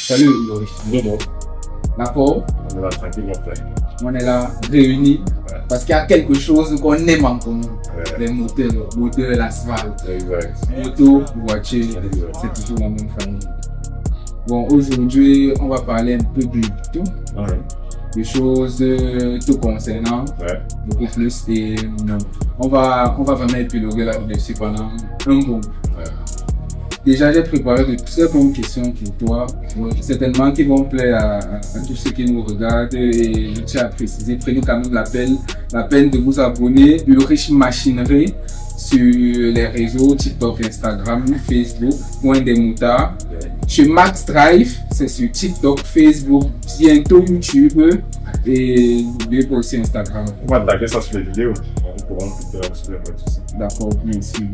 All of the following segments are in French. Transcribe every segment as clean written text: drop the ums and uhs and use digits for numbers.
Salut Loris. Bonjour. D'accord. On est là tranquille, mon frère. On est là réunis parce qu'il y a quelque chose qu'on aime en commun. Les moteurs et l'asphalte. Exact. Moto, voiture, c'est toujours la même famille. Bon, aujourd'hui, on va parler un peu de tout. Des choses tout concernant, beaucoup plus. Et on va vraiment épiloguer là-dessus pendant un bon. Déjà, j'ai préparé de très bonnes questions pour toi, certainement qui vont plaire à tous ceux qui nous regardent. Et je tiens à préciser, prenez quand même la peine de vous abonner à Riche Machinerie sur les réseaux TikTok, Instagram, Facebook, Point des Moutards. Chez Max Drive, c'est sur TikTok, Facebook, bientôt YouTube et n'oubliez pas aussi Instagram. On va attaquer ça sur les vidéos. D'accord, merci.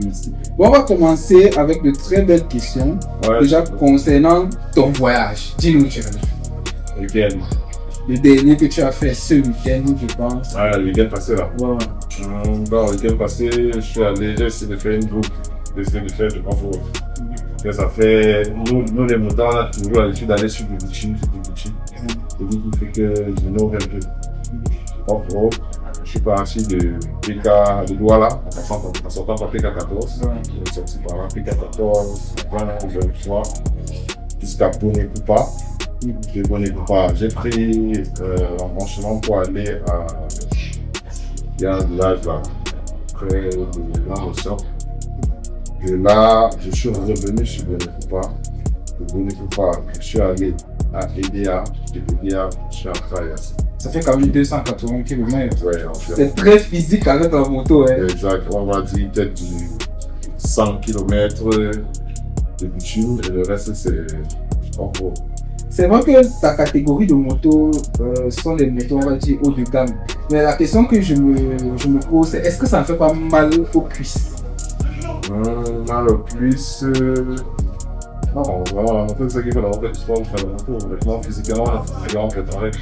Bon, on va commencer avec de très belles questions. Déjà concernant ton voyage. Dis-nous, Week-end. Le dernier que tu as fait ce week-end, je pense. Le week-end passé là. Ouais. Le week-end passé, je suis allé, j'ai essayé de faire une boucle, j'ai essayé de faire du off-road. Ça fait, nous les motards, on a toujours l'habitude d'aller sur des boutiques. C'est ce qui fait que je n'aurai un peu off-road. Je suis parti de PK de Douala, en sortant par PK14. Je suis sorti par là, PK14, 23, jusqu'à Bonnet-Coupa. De Bonnet-Coupa, j'ai pris un chemin pour aller à. Il y a un village là, près de l'Anne-au-Sort. Et là, je suis revenu sur Bonnet-Coupa. De Bonnet-Coupa, je suis allé à EDA. De EDA, je suis à Traillas. Ça fait quand même 280 km. Ouais, en fait. C'est très physique avec la moto. Exact, on va dire peut-être du 100 km de bitume et le reste c'est en gros. C'est vrai que ta catégorie de motos sont les motos, on va dire, haut de gamme. Mais la question que je me pose, c'est est-ce que ça ne fait pas mal aux cuisses? Mal aux cuisses. Non, vraiment, c'est ça qui fait la moto, c'est pas faire la moto. Maintenant, physiquement, on fait travailler.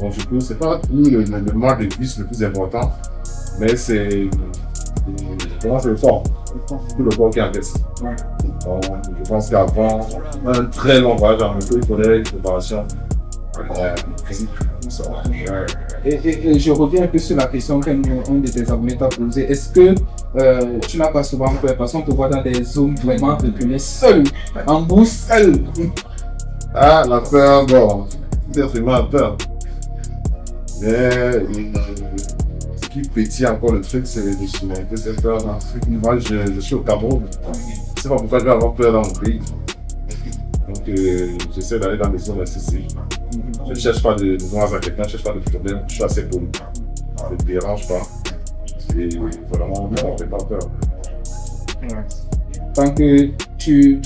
Donc, du coup, c'est pas le mal de cuisses le plus important, mais c'est le corps. Tout le corps qui encaisse. Donc, je pense qu'avant un très long voyage en moto, il faudrait une préparation physique. Et je reviens un peu sur la question qu'un de tes abonnés t'a posée. Est-ce que tu n'as pas souvent peur parce qu'on te voit dans des zones vraiment reculées, seul, en brousse, seul? La peur, bon, peut-être humain a peur. Mais ce qui pétille encore le truc, c'est de surmonter cette peur. Moi, je suis au Cameroun. Je ne sais pas pourquoi je vais avoir peur dans mon pays. Donc, j'essaie d'aller dans les zones assez safe. Je ne cherche pas de noises à quelqu'un, je ne cherche pas de problème. Je suis assez poli. Ça ne me dérange pas. Et vraiment, on ne fait pas peur. Tant que tu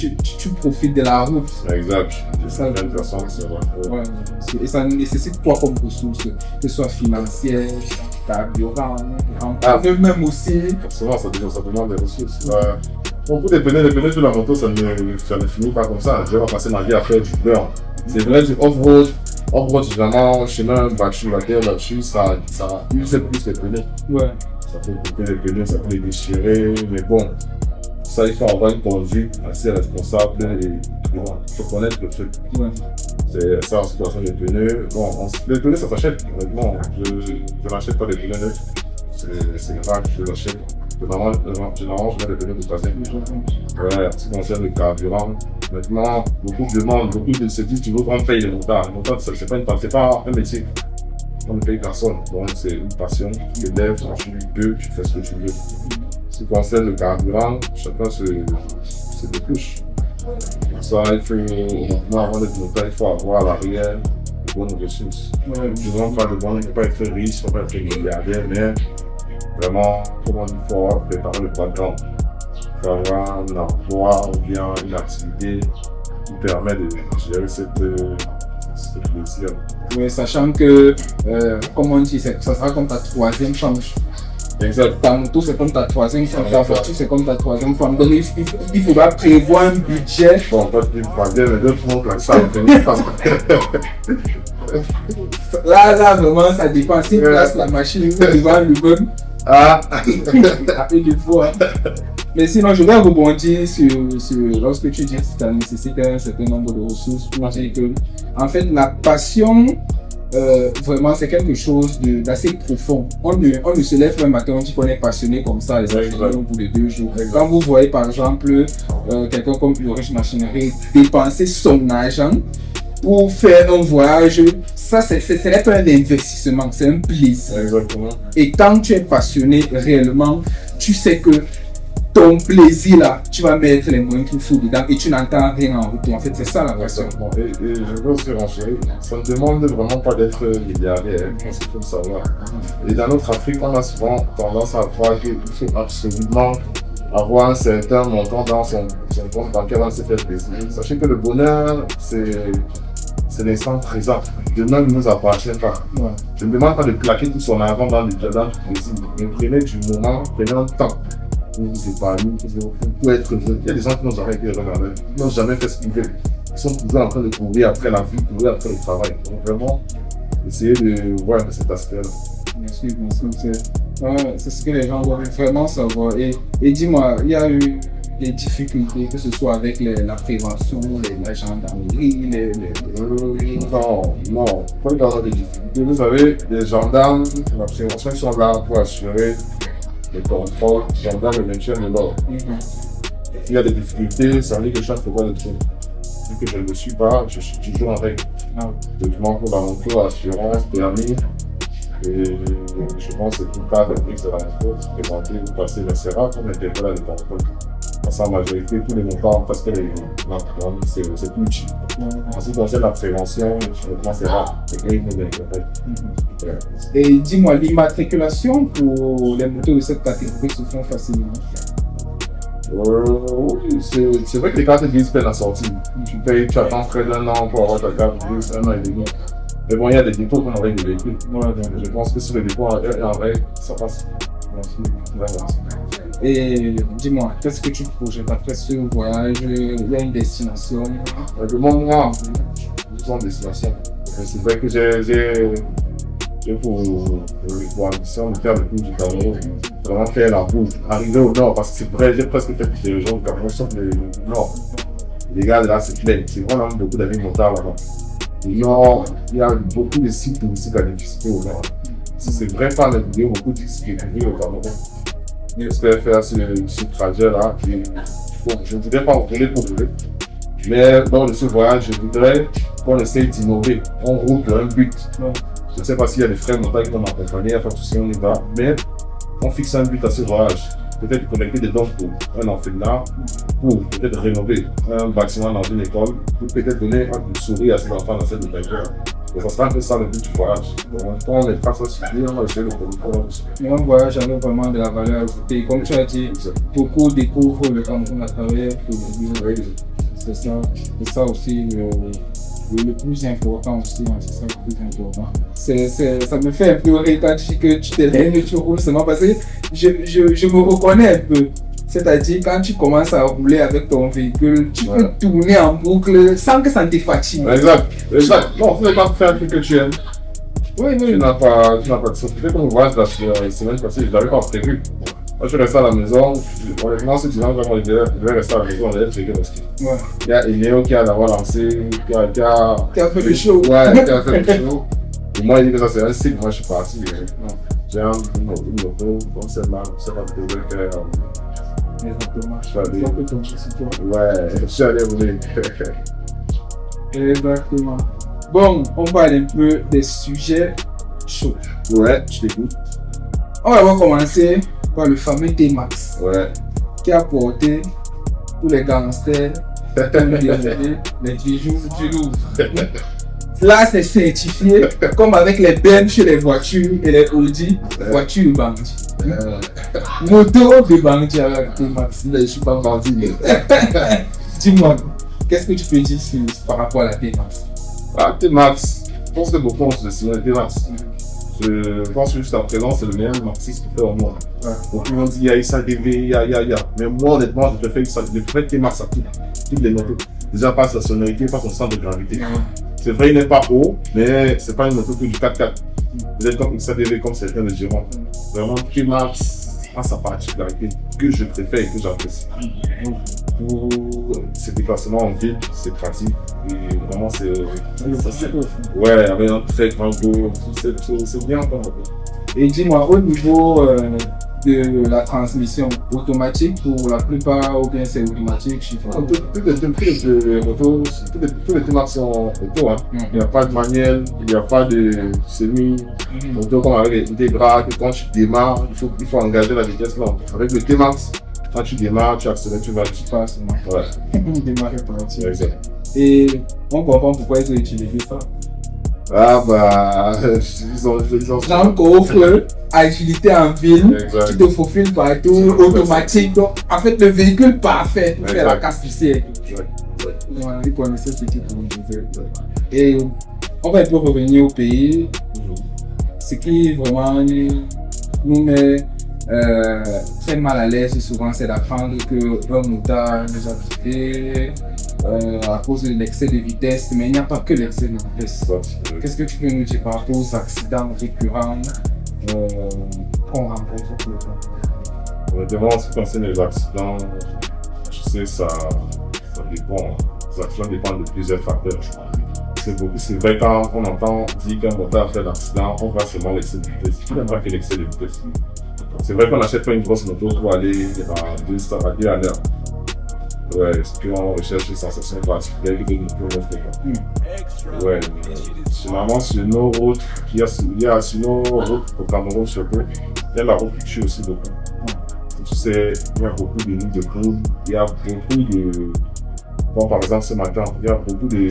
profites de la route. Exact. C'est ça. Ouais. Et ça nécessite quoi comme ressources, que ce soit financière, carburant, même aussi. Forcément, ça demande des ressources. Bon, pour les pneus de la moto, ça ne finit pas comme ça. Je vais passer ma vie à faire du beurre. C'est vrai, du off-road. Off-road, généralement, chemin battu, la terre battu, ça use plus les pneus. Ouais. Ça peut couper les pneus, ça peut les déchirer, mais bon. Ça, il faut avoir une conduite assez responsable et il faut connaître le truc. Ouais. C'est ça en situation des pneus. Bon, les pneus, ça s'achète. Honnêtement, je n'achète pas des pneus neufs. C'est rare que je l'achète. Généralement, je mets des pneus de troisième. Ouais, en ce qui concerne le carburant. Maintenant, beaucoup se disent tu veux qu'on paye les motards. Les motards, c'est pas un métier. On ne paye personne. Donc, c'est une passion. Tu te lèves, tu peux, tu fais ce que tu veux. Ce qui concerne le carburant, chacun se dépouche. Ça, il faut, avant d'être moteur, il faut avoir à l'arrière de bonnes ressources. Je ne demande pas de bonnes, il ne faut pas être riche, il ne faut pas être milliardaire, mais vraiment, comment il faut avoir préparé le background. Il faut avoir un emploi ou bien une activité qui permet de gérer cette plaisir. Oui, sachant que, comme on dit, ça sera comme ta troisième chance. Exact. Ta moto, c'est comme ta troisième femme. Ta voiture, c'est comme ta troisième femme. Donc, il faudra prévoir un budget. Bon, pas de budget, mais deux points comme ça. Là, vraiment, ça dépend. Si tu places la machine devant le bon, après des fois. Mais sinon, je vais rebondir sur lorsque tu dis que ça nécessite un certain nombre de ressources pour dire que, en fait, la passion, vraiment, c'est quelque chose d'assez profond. On ne se lève un matin, on dit qu'on est passionné comme ça, et ça fait au bout de 2 jours. Quand vous voyez, par exemple, quelqu'un comme Ulrich Machinerie dépenser son argent pour faire un voyage, ça, ce n'est pas un investissement, c'est un plaisir. Exactement. Et quand tu es passionné réellement, tu sais que ton plaisir là, tu vas mettre les moyens qu'il faut dedans et tu n'entends rien en retour. En fait, c'est ça la passion. Et je veux aussi renchérir, ça ne demande vraiment pas d'être milliardaire, il faut le savoir. Et dans notre Afrique, on a souvent tendance à croire qu'il faut absolument avoir un certain montant dans son compte bancaire avant de se faire plaisir. Sachez que le bonheur, c'est l'instant présent. Demain ne nous appartient pas. Ouais. Je ne demande pas de plaquer tout son argent dans le plaisir, mais prenez du moment, prenez un temps. Pour vous épargner, pour être heureux. Il y a des gens qui n'ont jamais été heureux, qui n'ont jamais fait ce qu'ils veulent. Ils sont toujours en train de courir après la vie, courir après le travail. Donc vraiment, essayez de voir de cet aspect-là. Bien sûr, c'est ce que les gens doivent vraiment savoir. Et dis-moi, il y a eu des difficultés, que ce soit avec la prévention, la gendarmerie, Non, pas d'avoir des difficultés. Vous savez, les gendarmes, la prévention, ils sont là pour assurer le contrôle, les gendarmes, le maintien de l'ordre. Il y a des difficultés, ça veut dire que je ne fais pas de truc. Vu que je ne le suis pas, je suis toujours avec documents pour la moto, assurance, permis. Et je pense que tout le cas de prise de la moto, présenter ou passer le SERA pour l'interpeller le contrôle. Dans sa majorité, tous les montants, parce que c'est plus utile. En ce qui concerne la prévention, c'est rare. C'est grave nous interpelle. Et dis-moi, l'immatriculation pour les motos de cette catégorie se font facilement? Oui, c'est vrai que les cartes grises payent la sortie. Tu attends près d'1 an pour avoir ta carte grise, 1 an et demi. Mais bon, il y a des dépôts qu'on envoie des véhicules. Je pense que sur les dépôts en règle, ça passe. Merci. Et dis-moi, qu'est-ce que tu projettes après ce voyage? Il y a une destination? Le monde noir, je en destination. C'est vrai que j'ai pour ambition de faire le tour du Cameroun, vraiment faire la route, arriver au nord, parce que c'est vrai, j'ai presque fait toutes les régions du Cameroun, sauf le nord. Les gars de là, c'est plein, c'est vraiment beaucoup d'amis montards là-bas. Au nord, il y a beaucoup de sites touristiques à visiter au nord. Si c'est vrai par la vidéo, beaucoup de sites qui est au Cameroun. J'espère faire ce trajet-là. Bon, je ne voudrais pas rouler pour rouler. Mais lors de ce voyage, je voudrais qu'on essaye d'innover. On roule pour un but. Je ne sais pas s'il y a des frères montagne qui vont m'accompagner, enfin tout ce qu'on y va. Mais on fixe un but à ce voyage. Peut-être collecter des dons pour un orphelinat, pour peut-être rénover un bâtiment dans une école, pour peut-être donner un sourire à ces enfants dans cette école. Et ça sera un peu ça le but du voyage. Donc, quand on n'est pas ça suffit, on va essayer de produire. Mais un voyage avec vraiment de la valeur ajoutée. Comme tu as dit, beaucoup découvrent le Cameroun à travers le livre. C'est ça aussi le plus important aussi, hein, c'est ça le plus important. Ça me fait un peu rire quand tu dis que tu te lèves et tu roules seulement parce que je me reconnais un peu. C'est-à-dire quand tu commences à rouler avec ton véhicule, tu peux tourner en boucle sans que ça te fatigue. Exact. Non, tu ne peux pas faire un truc que tu aimes. Oui. Tu n'as pas de ça. Peut-être qu'on voit la semaine passée, je n'avais pas prévu. Moi, je suis resté à la maison. Honnêtement, ce dimanche, quand je devais rester à la maison, on devait checker parce que il y a Enéo qui a d'abord lancé, qui a fait le show. Ouais, qui a fait le show. Et moi, il dit que ça c'est un cycle. Moi, je suis parti. J'ai un moto comme celle-là, je sais pas de quelle faire. Exactement. Je suis allé rouler. Exactement. Bon, on parle un peu des sujets chauds. Ouais, je t'écoute. On va commencer par le fameux T-Max. Ouais. Qui a porté tous les gangsters, les bijoux du Louvre. Là, c'est certifié, comme avec les BM chez les voitures et les Audi, voitures de bandits. Moto de bandits avec T-Max. Je ne suis pas bandit. Dis-moi, qu'est-ce que tu peux dire par rapport à la T-Max? T-Max, je pense que beaucoup ont sous-estimé le T-Max. Je pense que jusqu'à présent, c'est le meilleur marxiste qui fait au monde. Donc, ils m'ont dit, il y a ISADV, il y a. Mais moi, honnêtement, je préfère T-Max à toutes les motos. Déjà, pas sa sonorité, pas son centre de gravité. C'est vrai, il n'est pas haut, mais c'est pas une moto que du 4x4. Vous êtes comme ISADV, comme certains le diront. Vraiment, T-Max a sa particularité. que je préfère et que j'apprécie. Pour ces déplacements en ville, c'est pratique. Et vraiment, ouais, avec un très grand dos, c'est bien. Et dis-moi, au niveau de la transmission automatique, pour la plupart, ou bien c'est automatique, je sais pas. Tous les démarches sont auto. Il n'y a pas de manuel, il n'y a pas de semi-auto comme avec les bras, que quand tu démarres, il faut engager la vitesse là. Avec le T-Max, quand tu démarres, tu accélères, tu vas. Tu passes, ouais. Démarrer partir. Exact. Et on comprend pourquoi ils ont utilisé ça. Ah bah, ils ont. Donc, offre agilité en ville, exact. Tu te faufiles partout, automatique. Donc, en fait, le véhicule parfait pour faire la casse du siècle. Voilà, ils connaissaient ce qu'ils disaient. Et on va un peu revenir au pays. Ce qui vraiment nous met très mal à l'aise souvent, c'est d'apprendre qu'un moutard nous a quittés à cause de l'excès de vitesse, mais il n'y a pas que l'excès de vitesse. Qu'est-ce que tu peux nous dire par rapport aux accidents récurrents qu'on rencontre tout le temps? Honnêtement, en ce qui concerne les accidents, je sais, ça dépend. Les accidents dépendent de plusieurs facteurs. C'est vrai, quand on entend dire qu'un moteur a fait l'accident, on voit seulement l'excès de vitesse. Il n'y a pas que l'excès de vitesse. C'est vrai qu'on n'achète pas une grosse moto pour aller à 200 à l'heure. Ouais, parce qu'on recherche des sensations particulières que nous pouvons faire. Ouais, généralement sur nos routes, il y a sur nos routes au Cameroun surtout, il y a la route qui tue aussi beaucoup. Tu sais, il y a beaucoup de lignes de poudre, il y a beaucoup de. Bon, par exemple, ce matin, il y a beaucoup de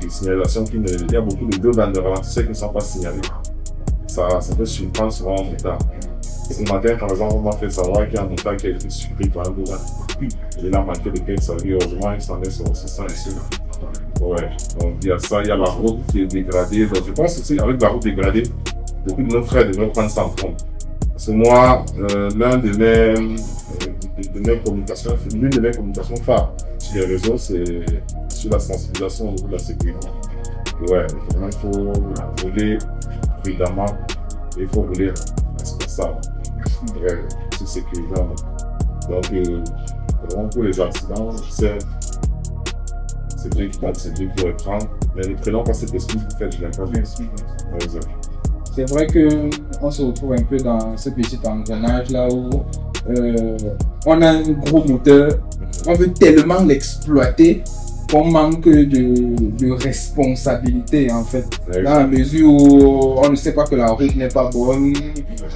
signalations il y a beaucoup de deux bandes de ralentisseurs qui ne sont pas signalées. Ça peut surprendre souvent en retard. Ce matin, par exemple, on m'a fait savoir qu'il y a un moteur qui a été surpris par un bourrin. Il a manqué de quelques saluts, heureusement, il s'en est sorti sans ici. Ouais, donc il y a ça, il y a la route qui est dégradée. Donc je pense aussi, avec la route dégradée, beaucoup de nos frères devraient prendre ça en compte. Parce que moi, l'une de mes communications phares sur les réseaux, c'est sur la sensibilisation au niveau de la sécurité. Ouais, vraiment, il faut rouler prudemment et il faut rouler responsable. Ouais, c'est sécurisant. Donc, vraiment pour les accidents, c'est Dieu qui parle, c'est Dieu qui reprend. Mais ne prenons pas cette excuse pour faire du l'impact. Bien sûr. C'est vrai qu'on se retrouve un peu dans ce petit engrenage là où on a un gros moteur, on veut tellement l'exploiter qu'on manque de responsabilité en fait. Dans la mesure où on ne sait pas que la route n'est pas bonne,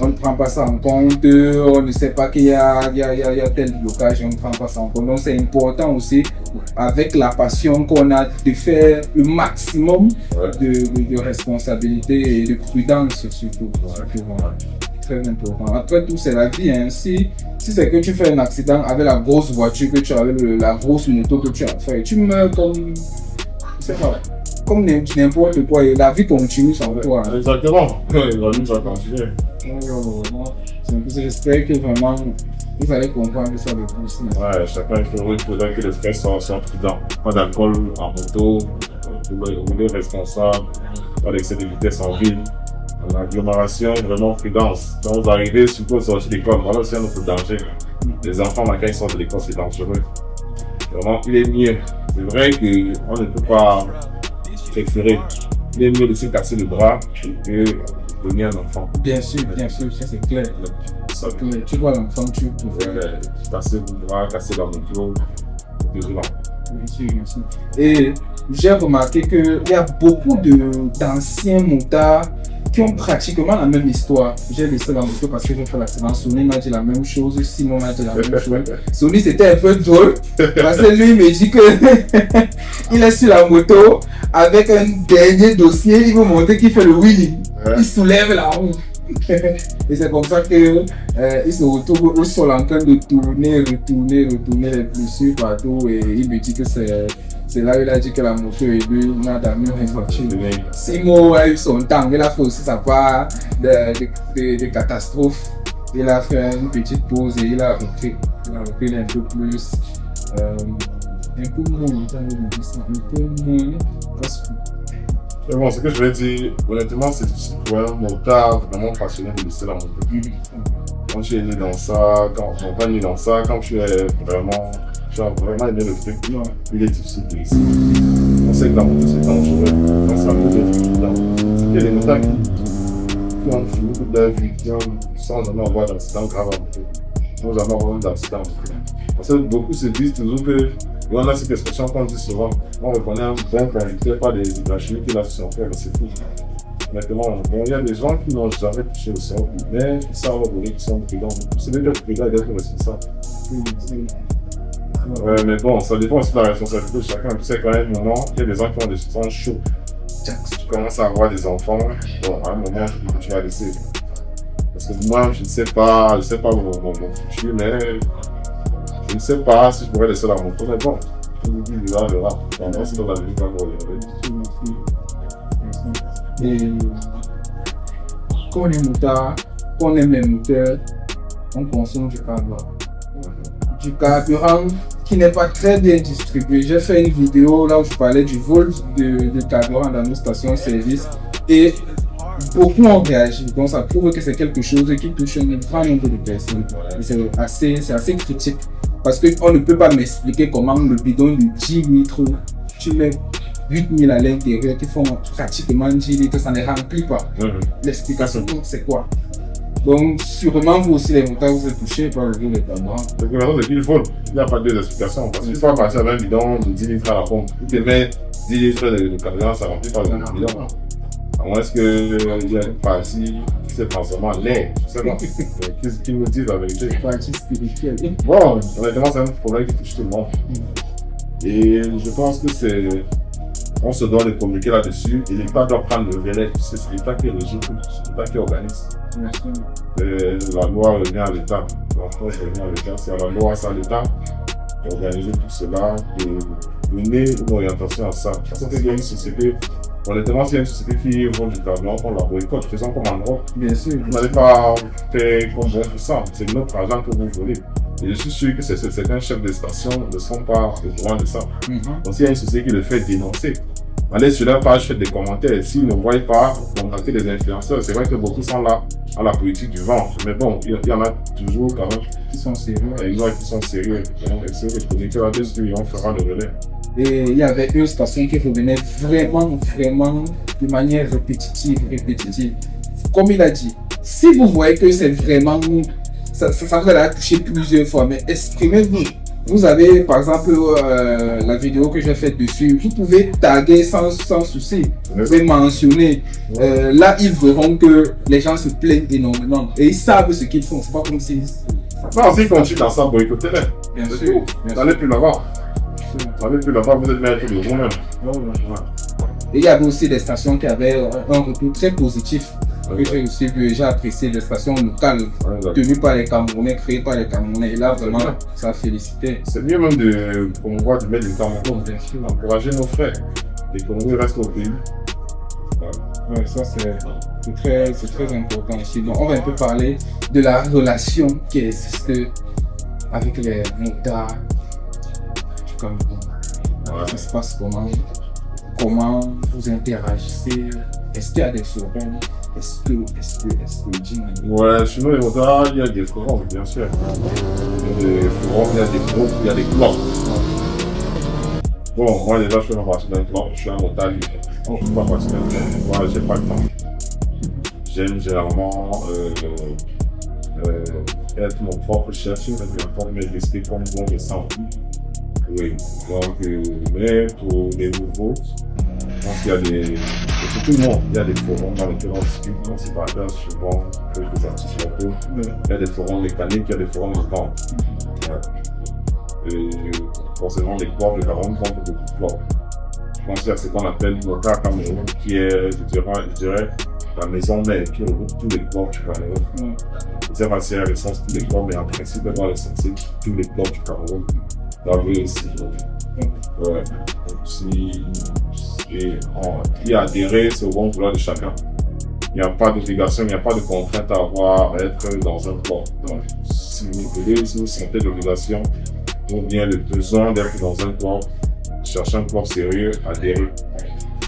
on ne prend pas ça en compte, on ne sait pas qu'il y a tel blocage, on ne prend pas ça en compte. Donc c'est important aussi, avec la passion qu'on a, de faire le maximum de responsabilité et de prudence surtout. Très important. Après tout, c'est la vie. Hein. Si c'est que tu fais un accident avec la grosse voiture que tu as, avec la grosse moto que tu as fait, tu meurs comme n'importe quoi. Et la vie continue sans toi. Hein. Exactement. La vie va continuer. J'espère que vraiment vous allez comprendre ça le plus. Ouais, chacun il faudrait que les frères soient prudents. Pas d'alcool en moto, rouler responsable, pas d'excès de vitesse en ville. L'agglomération, vraiment prudence. Quand vous arrivez, surtout au sortir de l'école, voilà aussi un autre danger. Les enfants, quand ils sortent de l'école, c'est dangereux. Vraiment, il est mieux. C'est vrai qu'on ne peut pas préférer. Il est mieux de laisser casser le bras que donner un enfant. Bien sûr, ça c'est clair. Tu vois l'enfant, tu peux casser le bras, casser la moto, désolant. Bien sûr. Et j'ai remarqué qu'il y a beaucoup d'anciens motards qui ont pratiquement la même histoire. J'ai laissé la moto parce que j'ai fait l'accident. Sony m'a dit la même chose, Simon m'a dit la même chose. Sony c'était un peu drôle parce que lui il me dit que il est sur la moto avec un dernier dossier, il veut montrer qu'il fait le wheelie. Il soulève la roue. Et c'est comme ça qu'il se retrouve au sol en train de tourner les blessures partout. Et il me dit que c'est là où il a dit que la moto est lui, n'a d'amour une voiture. Simo a eu son temps, il a fait aussi sa part de catastrophe. Il a fait une petite pause et il a repris un peu plus. Un peu moins, Mais bon, ce que je vais dire, honnêtement, c'est difficile pour un motard vraiment passionné de laisser la moto. quand tu es né dans ça, quand on n'est pas né dans ça, quand tu as vraiment aimé le truc, il est difficile de laisser. On sait que la moto c'est dangereux, quand ça peut être évident. Il y a des motards qui ont fini toute leur vie, sans jamais avoir d'accident grave à moto. Sans jamais avoir d'accident. Parce que beaucoup se disent toujours que, et on a cette expression qu'on dit souvent, on reconnaît un bon conducteur par des chimiques qu'il a sur son cœur, c'est fou. Maintenant, il y a des gens qui n'ont jamais touché au sol, mais qui savent rouler, qui sont prudents. C'est bien d'être prudent et d'être responsable. Ouais, mais bon, ça dépend aussi de la responsabilité de chacun. Tu sais, quand même, un moment, il y a des gens qui ont des sangs chauds. Si tu commences à avoir des enfants, bon, à un moment, tu vas laisser. Parce que moi, je ne sais pas mon futur, mais je ne sais pas si je pourrais laisser la moto. Mais bon, je me dis, il verra. C'est dans la vie, il va Et quand on est motard, quand on aime les moteurs, on consomme du carburant. Du carburant qui n'est pas très bien distribué. J'ai fait une vidéo là où je parlais du vol de carburant dans nos stations-service et beaucoup ont réagi. Donc ça prouve que c'est quelque chose qui touche un grand nombre de personnes. Et c'est assez critique parce qu'on ne peut pas m'expliquer comment le bidon de 10 litres, tu mets 8000 à l'intérieur qui font pratiquement 10 litres, ça ne remplit pas. L'explication, c'est quoi? Donc, sûrement, vous aussi, les motards, vous êtes touchés par le vol de carburant. Donc, maintenant, c'est qu'il faut. Il n'y a pas d'explication. Parce qu'il faut passer avec un bidon de 10 litres à la pompe. Tu te mets 10 litres de carburant, ça ne remplit pas le bidon. À moins qu'il y ait une partie qui c'est transformée en l'air. Je sais pas. Qu'est-ce qu'ils nous disent la vérité? Une partie spirituelle. Bon, honnêtement, c'est un problème qui touche tout le monde. Et je pense que c'est. On se doit de communiquer là-dessus et l'État doit prendre le relais. C'est l'État qui régit tout, c'est l'État qui organise. La loi revient à l'État. La France revient à l'État. C'est à la loi, c'est à l'État d'organiser tout cela et donner une orientation à ça. Parce qu'il y a une société, honnêtement, s'il y a une société qui vend du carburant, on la boycotte, faisons comme en Europe. Bien sûr. Vous n'allez pas faire comme bon pour ça. C'est notre argent que vous volez. Et je suis sûr que certains chefs de station ne sont pas au courant de ça. Donc s'il y a une société qui le fait dénoncer, allez sur leur page, faites des commentaires. S'ils ne voient pas, contactez des influenceurs. C'est vrai que beaucoup sont là à la politique du vent. Mais bon, il y en a toujours quand même Qui sont sérieux. qui sont sérieux. Donc, essayez de communiquer là-dessus et on fera le relais. Et il y avait une station qui revenait vraiment de manière répétitive. Comme il a dit, si vous voyez que c'est vraiment ça vous a touché plusieurs fois, mais exprimez-vous. Vous avez par exemple la vidéo que j'ai faite dessus, vous pouvez taguer sans souci, vous pouvez mentionner. Là, ils verront que les gens se plaignent énormément et ils savent ce qu'ils font. C'est pas comme si. Non, s'ils continuent dans ça, boycottez-les. Bien sûr. N'allez plus là-bas. N'allez plus là-bas, vous êtes maître de vous-même. Et il y avait aussi des stations qui avaient un retour très positif. J'ai aussi vu, j'ai apprécié les stations locales tenues par les Camerounais, créées par les Camerounais. Et là, vraiment, ça a félicité. C'est mieux même de promouvoir du maître du Cameroun, bien sûr, encourager nos frères. Les Congolais restent au pays. Ouais, ça c'est très important aussi. Donc, on va un peu parler de la relation qui existe avec les motards du Cameroun. Ça se passe comment vous interagissez? Est-ce qu'il y a des forums? Est-ce que Ouais, chez nous les motards, il y a des forums, bien sûr. Il y a des forums, il y a des groupes, il y a des clubs. Bon, moi déjà, je fais ma partie d'un club, je suis un motard libre. Je ne fais pas partie d'un club. Moi, j'ai pas le temps. J'aime généralement être mon propre chef, m'investir comme bon me semble. Oui, donc, mais pour les nouveaux, je pense qu'il y a pour tout le monde, il y a des forums dans lesquels on discute, on se partage souvent quelques articles locaux. Il y a des forums mécaniques, il y a des forums de camp. Et forcément, les clubs de Cameroun comptent beaucoup de clubs. Je pense qu'il y a ce qu'on appelle Motard Cameroun, qui est, je dirais, la maison mère qui regroupe tous les clubs du Cameroun. Je ne sais pas si elle recense tous les clubs, mais en principe, elle doit recenser tous les clubs du Cameroun. D'avril aussi. Ouais. Et adhérer, c'est au bon vouloir de chacun. Il n'y a pas d'obligation, il n'y a pas de contrainte à avoir à être dans un club. Donc, si vous voulez, si vous sentez l'obligation ou bien le besoin d'être dans un club, cherchez un club sérieux, adhérer.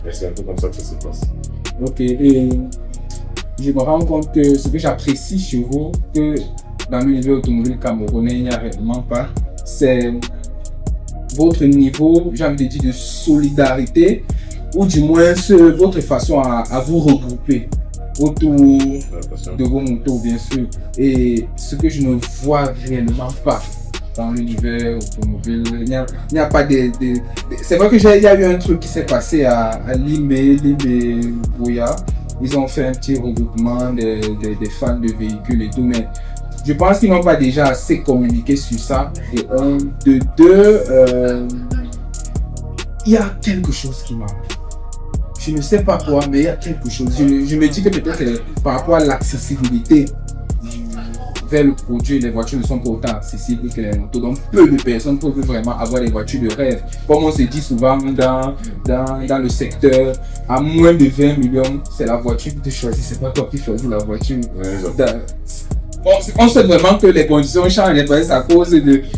Et c'est un peu comme ça que ça se passe. Ok, et je me rends compte que ce que j'apprécie chez vous, que dans l'univers automobile camerounais, il n'y a réellement pas. C'est votre niveau, j'ai envie de dire, de solidarité, ou du moins votre façon à vous regrouper autour de vos motos, bien sûr. Et ce que je ne vois réellement pas dans l'univers automobile, il n'y a pas c'est vrai qu'il y a eu un truc qui s'est passé à Limé Bouya. Ils ont fait un petit regroupement des fans de véhicules et tout, mais je pense qu'ils n'ont pas déjà assez communiqué sur ça. Et deux, il y a quelque chose qui manque. Je ne sais pas quoi, mais il y a quelque chose. Je me dis que peut-être c'est par rapport à l'accessibilité vers le produit. Les voitures ne sont pas autant accessibles que les motos. Donc peu de personnes peuvent vraiment avoir des voitures de rêve. Comme on se dit souvent dans le secteur, à moins de 20 millions, c'est la voiture que tu choisis. C'est pas toi qui choisis la voiture. On sait vraiment que les conditions changent à cause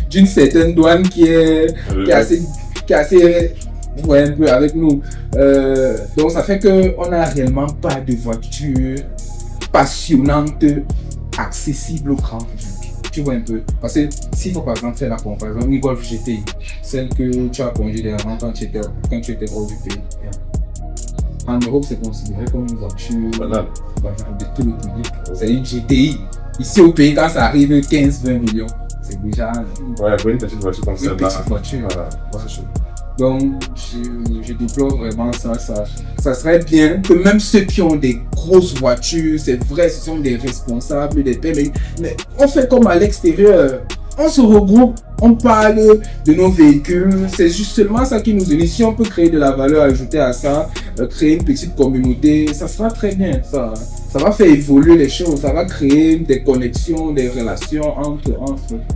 d'une certaine douane qui est assez un peu avec nous. Donc ça fait qu'on n'a réellement pas de voiture passionnante, accessible au grand public. Tu vois un peu. Parce que s'il faut par exemple faire la comparaison, une Golf GTI, celle que tu as conduite dernièrement quand tu étais hors du pays. En Europe, c'est considéré comme une voiture de tout le public. C'est une GTI. Ici au pays, quand ça arrive 15-20 millions, c'est déjà une petite voiture comme ça. Une petite voiture. Voilà. Donc, je déplore vraiment ça. Ça serait bien que même ceux qui ont des grosses voitures, c'est vrai, ce sont des responsables, des pères, mais on fait comme à l'extérieur. On se regroupe, on parle de nos véhicules, c'est juste seulement ça qui nous unit. Si on peut créer de la valeur ajoutée à ça, créer une petite communauté, ça sera très bien. Ça va faire évoluer les choses, ça va créer des connexions, des relations entre.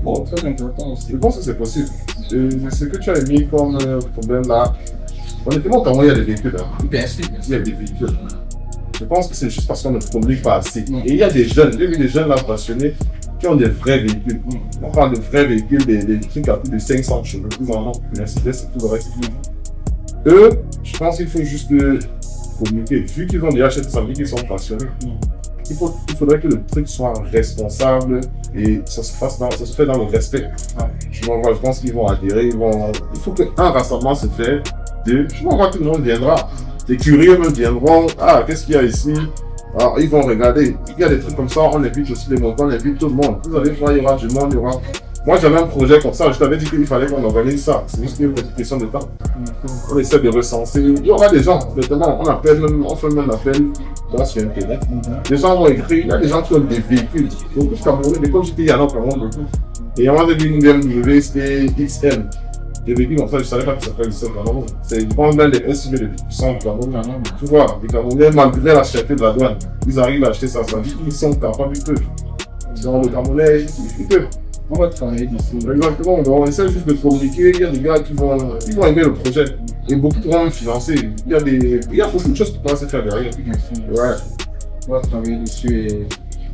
Bon, très important aussi. Je pense que c'est possible. Ce que tu as mis comme problème là, honnêtement, quand il y a des véhicules. Bien sûr. Il y a des véhicules. Je pense que c'est juste parce qu'on ne communique pas assez. Et il y a des jeunes, j'ai vu des jeunes là passionnés qui ont des vrais véhicules. On parle de vrais véhicules, des trucs à plus de 500 chevaux, Mercedes et tout le reste. Eux, je pense qu'il faut juste communiquer. Vu qu'ils ont déjà acheté ça, vu qu'ils sont passionnés, il faudrait que le truc soit responsable et ça se fait dans le respect. Donc, je pense qu'ils vont adhérer. Il faut qu'un rassemblement se fait. Je vois que tout le monde viendra. Les curieux me viendront. Ah, qu'est-ce qu'il y a ici? Alors, ils vont regarder. Il y a des trucs comme ça. On invite aussi les montants, on invite tout le monde. Vous allez voir, il y aura du monde, Moi, j'avais un projet comme ça. Je t'avais dit qu'il fallait qu'on organise ça. C'est juste une petite question de temps. On essaie de recenser. Il y aura des gens. Maintenant, on fait même appel sur Internet. Les gens vont écrire. Il y a des gens qui ont des véhicules. Donc, comme j'étais il y a longtemps, et il y a une BMW, c'était XM. Des véhicules comme ça, je ne savais pas que ça existait au Cameroun. C'est même des SUV de puissants du Cameroun. Tu vois, les Camerounais, malgré la cherté de la douane, ils arrivent à acheter ça. Ils sont capables, ils peuvent. Le Camerounais, ils peuvent. On va travailler dessus. Exactement, on essaie juste de communiquer. Il y a des gars qui vont aimer le projet. Et beaucoup vont même financer. Il y a beaucoup de choses qui peuvent se faire derrière. Ouais. On va travailler dessus et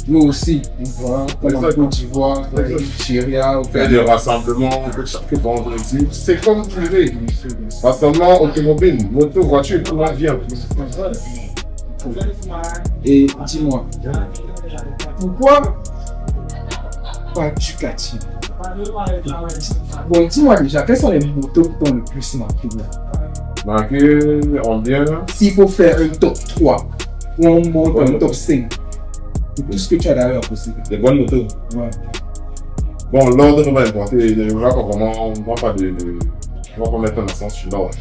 nous aussi, on va, comme en Côte d'Ivoire, Nigeria, faire des rassemblements chaque vendredi. C'est comme vous voulez. Rassemblement automobile, moto, voiture, tout le monde vient. Et dis-moi, pourquoi pas Ducati? Bon, dis-moi déjà, quelles sont les motos qui t'ont le plus marqué en bien? S'il faut faire un top 3, ou on monte un top 5, tout ce que tu as d'ailleurs possible. Des bonnes motos. Ouais. Bon, l'ordre va importer. On va pas mettre un accent sur l'ordre.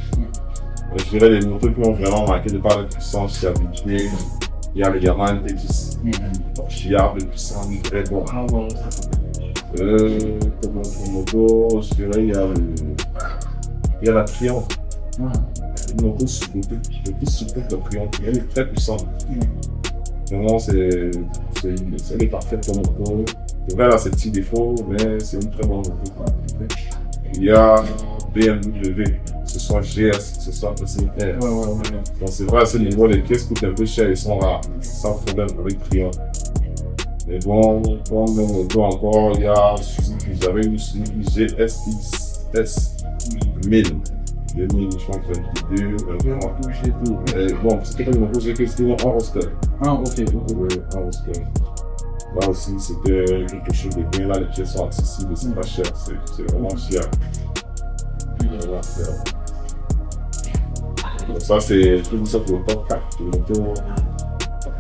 Je dirais les motos qui m'ont vraiment marqué de par la puissance, fiabilité. Il y a le Yamaha TX. Fiable, puissant, très bon. Comme autre moto, je dirais il y a la Triumph. Une moto sous-cotée. Le plus sous-cotée que la Triumph. Elle est très puissante. Vraiment, elle est parfaite comme moto. C'est vrai, elle a ses petits défauts, mais c'est une très bonne moto. Il y a BMW, ce soit GS, ce soit PCR. Donc c'est vrai, à ce niveau, les pièces coûtent un peu cher, ils sont rares, sans problème avec Triumph. Mais bon, comme moto encore, il y a Suzuki, j'avais une Suzuki GSX 1000. 2000, je pense que c'est 22, bon, c'était pas une moto, c'était un roster. Ah, ok. Un roster. Là aussi, c'était quelque chose de bien. Là, les pièces sont accessibles, c'est pas cher. C'est vraiment fiable. Vraiment fiable. Donc ça, c'est tout ça pour le top 4.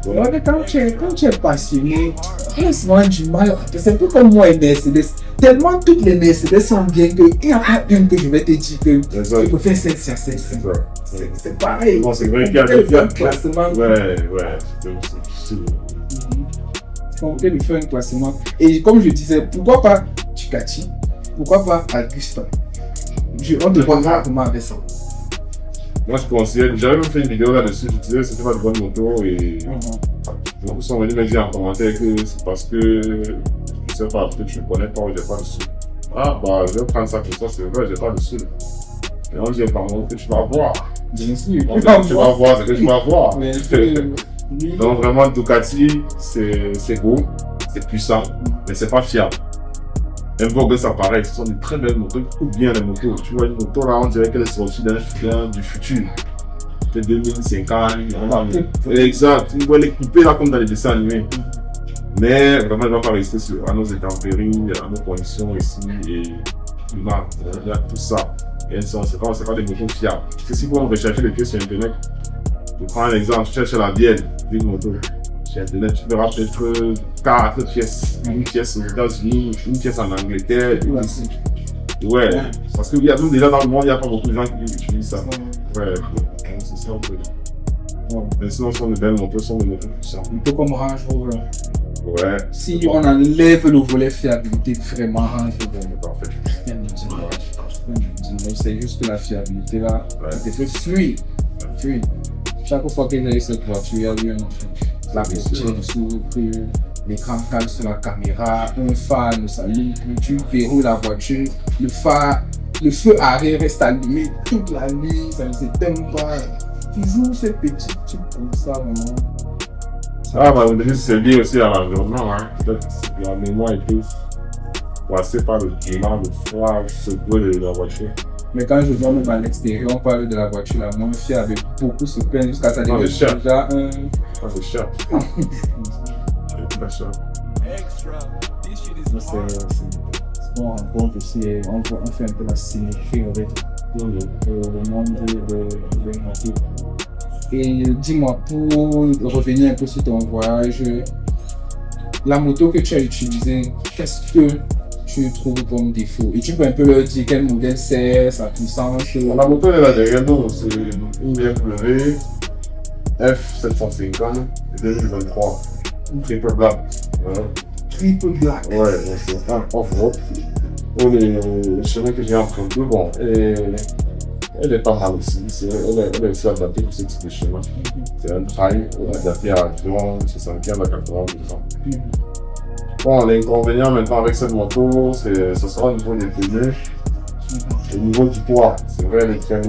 Ouais, mais quand tu es passionné, on a souvent du mal. C'est un peu comme moi et Mercedes. Tellement toutes les Mercedes sont bien qu'il n'y a pas une que je vais te dire que tu peux faire 7 sur 7. C'est pareil. Bon, c'est vrai qu'il y a un classement. Ouais, c'est On peut lui faire un classement. Et comme je disais, pourquoi pas Ducati? Pourquoi pas Augusta? On te voit rarement avec ça. Moi, je conseille, j'avais même fait une vidéo là-dessus, je disais que c'était pas de bonne moto et beaucoup sont venus me dire en commentaire que c'est parce que, je sais pas, peut-être que je ne connais pas ou j'ai pas de sous. Ah, bah, je vais prendre ça comme ça, c'est vrai, j'ai pas de sous. Et on dit, par contre, tu vas voir. Bien sûr. Tu vas voir, c'est que tu vas voir. Donc, vraiment, Ducati, c'est beau, c'est puissant, mais c'est pas fiable. Même que ça paraît, ce sont des très belles motos, qui coûtent bien les motos. Tu vois une moto là, on dirait qu'elle est sortie du futur. C'est 2050, exact. Tu vois les coupées là comme dans les dessins animés. Mais vraiment, elle ne va pas rester à nos intempéries, à nos conditions ici et il y a tout ça. Et c'est pas des motos fiables. Parce que si vous recherchez les pièces sur internet, je prends un exemple, tu cherches la bielle d'une moto. Sur internet, tu verras peut-être 4 pièces. Une pièce aux États-Unis, une pièce en Angleterre. Ouais, parce qu'il y a déjà dans le monde, il n'y a pas beaucoup de gens qui utilisent ça. Ouais, c'est ça un peu. Mais sinon, ce sont de belles motos, ce sont des motos puissantes. Un peu comme Range Rover. Ouais. Si on enlève le volet fiabilité, vraiment Range Rover n'est pas fait. C'est juste la fiabilité là. C'est fait fluide. Chaque fois que j'ai cette voiture, il y a eu la portière s'ouvre, l'écran cale sur la caméra, un phare ne s'allume plus, tu verrouilles la voiture, le feu arrière reste allumé toute la nuit, ça ne s'éteint pas. Toujours ces petits trucs comme ça, vraiment. Ah, bah, c'est lié aussi à l'environnement, hein. Peut-être que la mémoire est plus passée par le climat, le froid, ce bruit de la voiture. Mais quand je vois même à l'extérieur, on parle de la voiture la moins fiable, beaucoup se plaignent jusqu'à ça devient déjà un... Ah, c'est cher. C'est très cher. C'est bon, on rencontre aussi, on fait un peu la symétrie avec le monde de moto. Et dis-moi, pour revenir un peu sur ton voyage, la moto que tu as utilisée, qu'est-ce que tu trouves comme défaut? Et tu peux un peu leur dire quel modèle c'est, sa puissance? La moto est là derrière nous, c'est une BMW F750 2023. Triple black. Triple black. Ouais, c'est un off-road. Pour les chemins que j'ai empruntés, bon, elle est pas mal aussi. Elle est aussi adaptée pour ce type de chemin. C'est un trail adapté à environ 75 à 80 ans. Bon, l'inconvénient maintenant avec cette moto, ce sera au niveau des pneus, au niveau du poids. C'est vrai, elle est très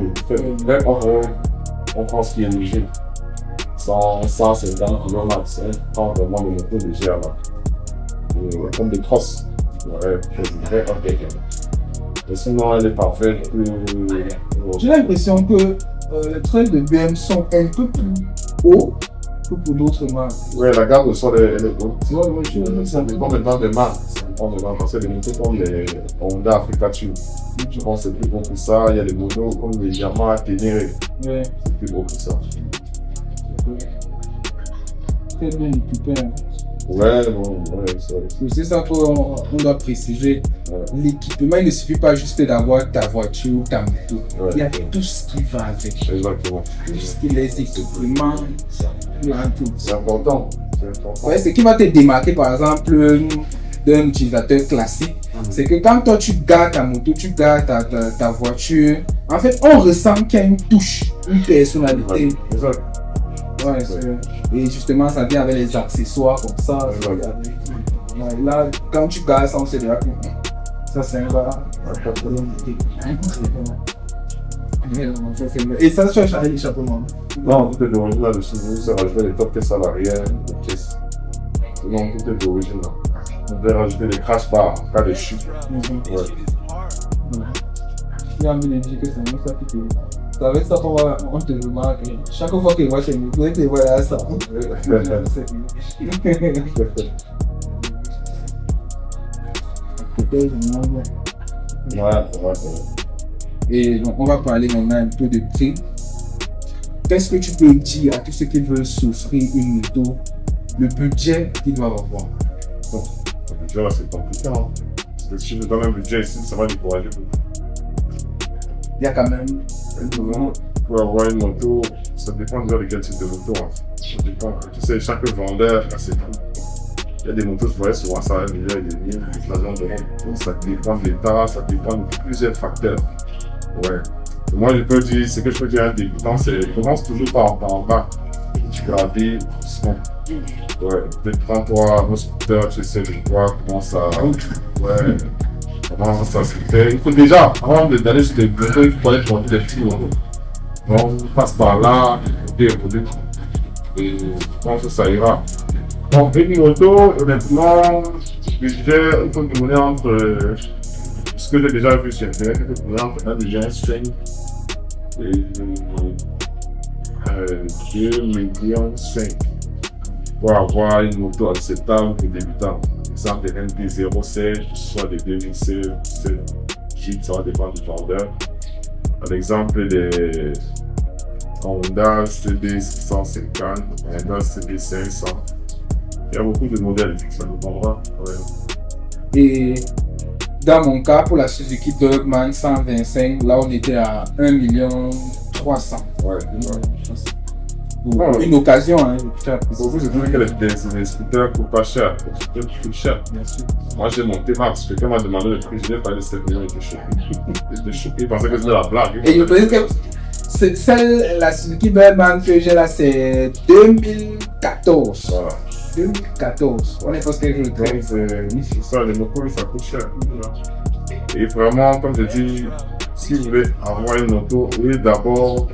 lourde. On prend ce qui est léger. 150 kg max, on prend vraiment des motos légères là. Comme des crosses. Ouais, c'est vrai, ok. Et sinon, elle est parfaite. J'ai l'impression que les trails de BM sont un peu plus hauts que pour d'autres marques. Ouais, la gamme de sol, elle est haute. Ça dépend maintenant des marques. Parce que les motos comme les Honda Africa Tube, je pense que c'est plus bon que ça. Il y a des motos comme les Yamaha Ténéré. Ouais. C'est plus beau que ça. Très bien équipé. Ouais, bon, ouais, c'est ça qu'on doit préciser. L'équipement, il ne suffit pas juste d'avoir ta voiture ou ta moto. Ouais. Il y a tout ce qui va avec. Exactement. Tout ce qui est les équipements, tout. C'est important. Ouais, ce qui va te démarquer, par exemple, d'un utilisateur classique, c'est que quand toi tu gardes ta moto, tu gardes ta voiture, en fait, on ressent qu'il y a une touche, une personnalité. Exact. Ouais, et justement, ça vient avec les accessoires comme ça. Ouais, là, quand tu gardes ça, on sait déjà que ça c'est un gars. Et ça, tu as changé l'échappement? Non, tout est d'origine là-dessus. Vous avez rajouté les top caisses à l'arrière, les caisses. Non, tout est d'origine là. On devait rajouter des crash bars en cas de chute. Ouais. J'ai envie de dire que c'est même ça qui te... C'est avec ça qu'on te remarque. Chaque fois que je vois chez nous, tu vois ça. Et donc, on va parler maintenant un peu de prix. Qu'est-ce que tu peux dire à tous ceux qui veulent s'offrir une moto, le budget qu'ils doivent avoir? Bon, le budget là, c'est compliqué. Hein. Parce que si je donne un budget ici, ça va décourager beaucoup. Il y a quand même pour avoir une moto, ça dépend déjà de quel type de moto. Hein. Ça dépend. Tu sais, chaque vendeur a ses prix. Il y a des motos, je voyais souvent ça à 1,5 million, donc ça dépend de l'état, ça dépend de plusieurs facteurs. Ouais. Et moi, je peux dire, ce que je peux dire à un débutant, c'est commence toujours par en bas. Tu gravis doucement. Ouais. Peut-être prends-toi un scooter, tu sais de voir comment ça. Ouais. Comment ça se fait. Il faut déjà, avant d'aller sur des motos, il faut aller prendre des petits motos. Donc, on passe par là, et je pense que ça ira. Donc, une moto, honnêtement, budget, il faut me donner entre ce que j'ai déjà vu sur Internet, il faut me donner entre 1,5 million et 2,5 millions pour avoir une moto acceptable pour débutants. Par exemple, des MP07, soit des 2016, ça va dépendre du vendeur. Par exemple, des Honda CB650, Honda CB500. Il y a beaucoup de modèles, ça dépendra. Ouais. Et dans mon cas, pour la Suzuki Dogman 125, là on était à 1,3 million. Ouais. Bon, une occasion, hein. Pour vous, c'est toujours que les scooters ne coûtent pas cher. Les scooters coûtent cher. Bien sûr. Moi, j'ai monté parce que quelqu'un m'a demandé le prix, je n'ai pas les 7 millions, il était choqué. Il était choqué, il pensait que c'était la blague. Et je pense que celle, la Suzuki Dogman que j'ai là, c'est 2014. Voilà. 2014. On est presque quelque chose de très. C'est ça, les motos, ça coûte cher. Et vraiment, comme je dis, si vous voulez avoir une moto, oui, d'abord,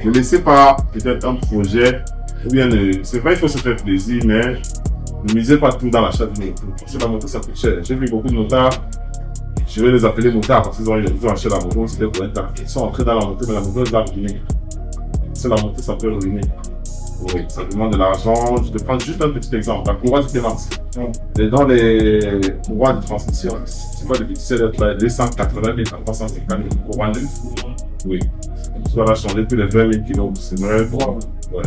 ne laissez pas peut-être un projet, ou bien, c'est vrai qu'il faut se faire plaisir, mais ne misez pas tout dans l'achat d'une moto. Parce que la moto, ça coûte cher. J'ai vu beaucoup de motards, je vais les appeler motards parce qu'ils ont acheté la moto, c'était pour être là. Ils sont entrés dans la moto, mais la moto, elle a ruiné. C'est la moto, ça peut ruiner. Oui, ça demande de l'argent. Je te prends juste un petit exemple. La courroie de clémence. Et dans les courroies de transmission, c'est pas des petits célèbres, 280 000 à 350 000 courroies neuves. Oui. Tu vas la changer plus de 20 000 kg. C'est vrai. Ouais.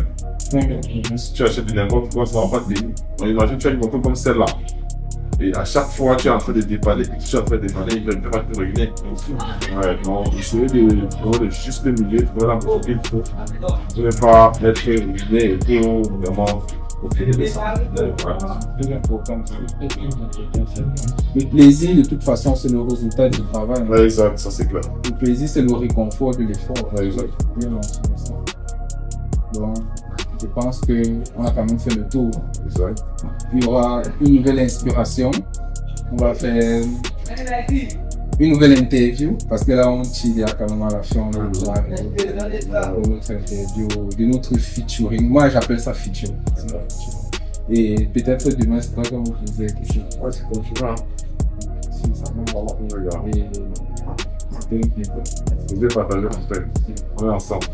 Si tu achètes n'importe quoi, ça va pas te payer. Donc imagine, tu as une moto comme celle-là. Et à chaque fois, tu es en train de dépanner, et tu es en train de dépanner, il ne peut pas te ruiner. Ouais, donc essayez de trouver le juste milieu, trouver la moto qu'il faut. Vous ne pas être ruiné et vraiment. Le plaisir, de toute façon, c'est le résultat du travail. Ouais, exact, ça c'est clair. Le plaisir, c'est le réconfort de l'effort. Ouais, exact. Donc, je pense qu'on a quand même fait le tour. Exact. Il y aura une nouvelle inspiration. On va faire une nouvelle interview parce que là, on tire quand même à la fin de notre interview, de notre featuring. Moi, j'appelle ça featuring. Et peut-être demain, c'est pas comme vous posez la question. Ouais, c'est comme tu veux. Si ça va On regarde. et c'était un plaisir. Je vais partager mon texte. On est ensemble.